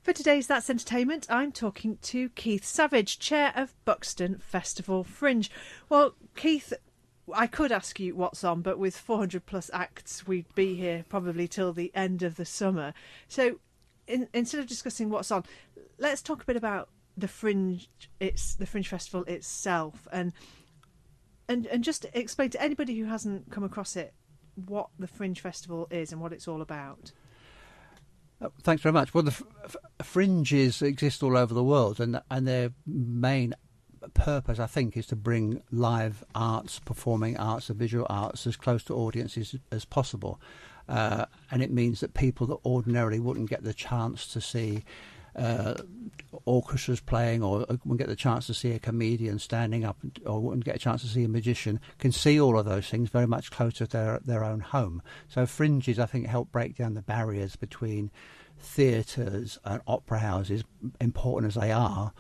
For today's That's Entertainment, I'm talking to Keith Savage, Chair of Buxton Festival Fringe. Well, Keith, I could ask you what's on, but with 400 plus acts, we'd be here probably till the end of the summer. So instead of discussing what's on, let's talk a bit about the Fringe. It's the Fringe Festival itself, and just explain to anybody who hasn't come across it what the Fringe Festival is and what it's all about. Thanks very much. Well, the fringes exist all over the world, and their main purpose, I think, is to bring live arts, performing arts, and visual arts as close to audiences as possible. And it means that people that ordinarily wouldn't get the chance to see orchestras playing, or wouldn't get the chance to see a comedian standing up, or wouldn't get a chance to see a magician, can see all of those things very much closer to their own home. So fringes, I think, help break down the barriers between theatres and opera houses, important as they are,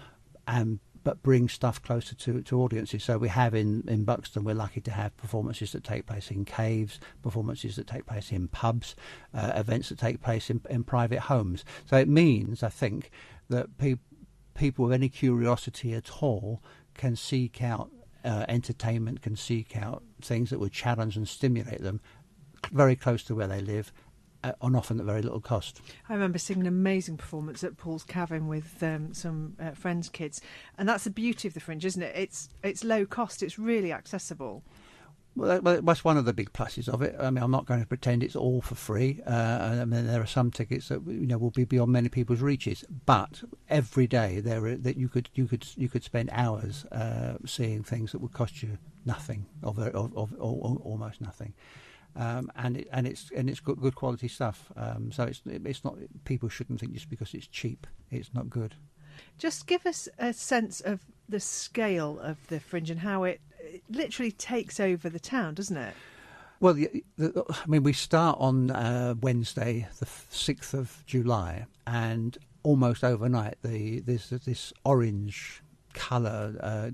but bring stuff closer to audiences. So we have in Buxton, we're lucky to have performances that take place in caves, performances that take place in pubs, events that take place in private homes. So it means, I think, that people with any curiosity at all can seek out entertainment, can seek out things that would challenge and stimulate them very close to where they live, and often at very little cost. I remember seeing an amazing performance at Paul's Cavern with some friends' kids, and that's the beauty of the Fringe, isn't it? It's low cost, it's really accessible. Well, that's one of the big pluses of it. I mean, I'm not going to pretend it's all for free. I mean, there are some tickets that will be beyond many people's reaches. But every day that you could spend hours seeing things that would cost you nothing, or almost nothing. And it's good quality stuff. So it's not, people shouldn't think just because it's cheap it's not good. Just give us a sense of the scale of the Fringe and how it literally takes over the town, doesn't it? Well, I mean, we start on Wednesday, the 6th of July, and almost overnight, this orange colour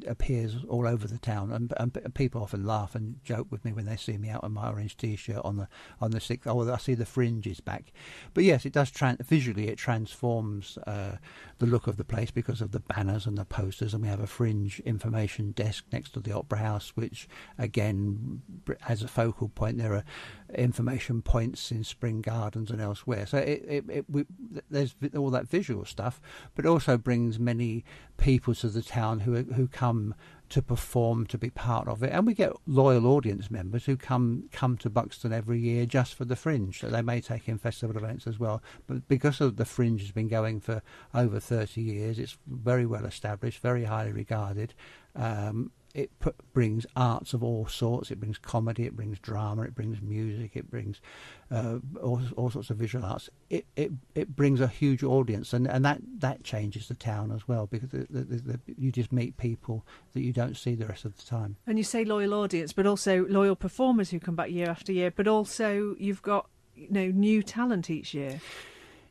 appears all over the town, and people often laugh and joke with me when they see me out in my orange T-shirt on the 6th. Oh, I see the Fringe is back. But yes, it does visually. It transforms the look of the place because of the banners and the posters, and we have a Fringe information desk next to the Opera House, which again has a focal point. There are information points in Spring Gardens and elsewhere. So there's all that visual stuff, but it also brings many people to the town who come to perform, to be part of it, and we get loyal audience members who come to Buxton every year just for the Fringe. So they may take in festival events as well, but because of the Fringe has been going for over 30 years, it's very well established, very highly regarded. It brings arts of all sorts. It brings comedy, it brings drama, it brings music, it brings all sorts of visual arts. It brings a huge audience, and that changes the town as well, because you just meet people that you don't see the rest of the time. And you say loyal audience, but also loyal performers who come back year after year, but also you've got new talent each year.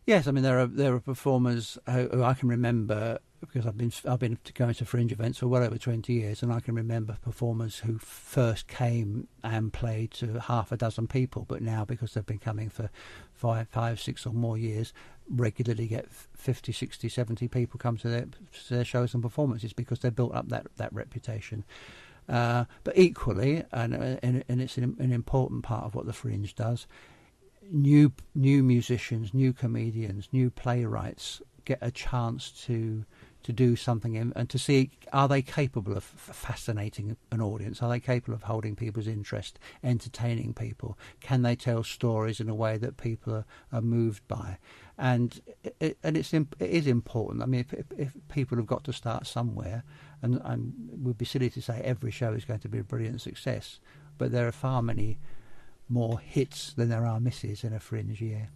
Yes, I mean there are performers who I can remember, because I've been going to Fringe events for well over 20 years, and I can remember performers who first came and played to half a dozen people, but now, because they've been coming for 5, 6 or more years, regularly get 50, 60, 70 people come to their shows and performances, because they've built up that reputation. But equally, and it's an important part of what the Fringe does, new musicians, new comedians, new playwrights get a chance to do something and to see, are they capable of fascinating an audience? Are they capable of holding people's interest, entertaining people? Can they tell stories in a way that people are moved by? And it is important. I mean, if people have got to start somewhere, and it would be silly to say every show is going to be a brilliant success, but there are far many more hits than there are misses in a Fringe year.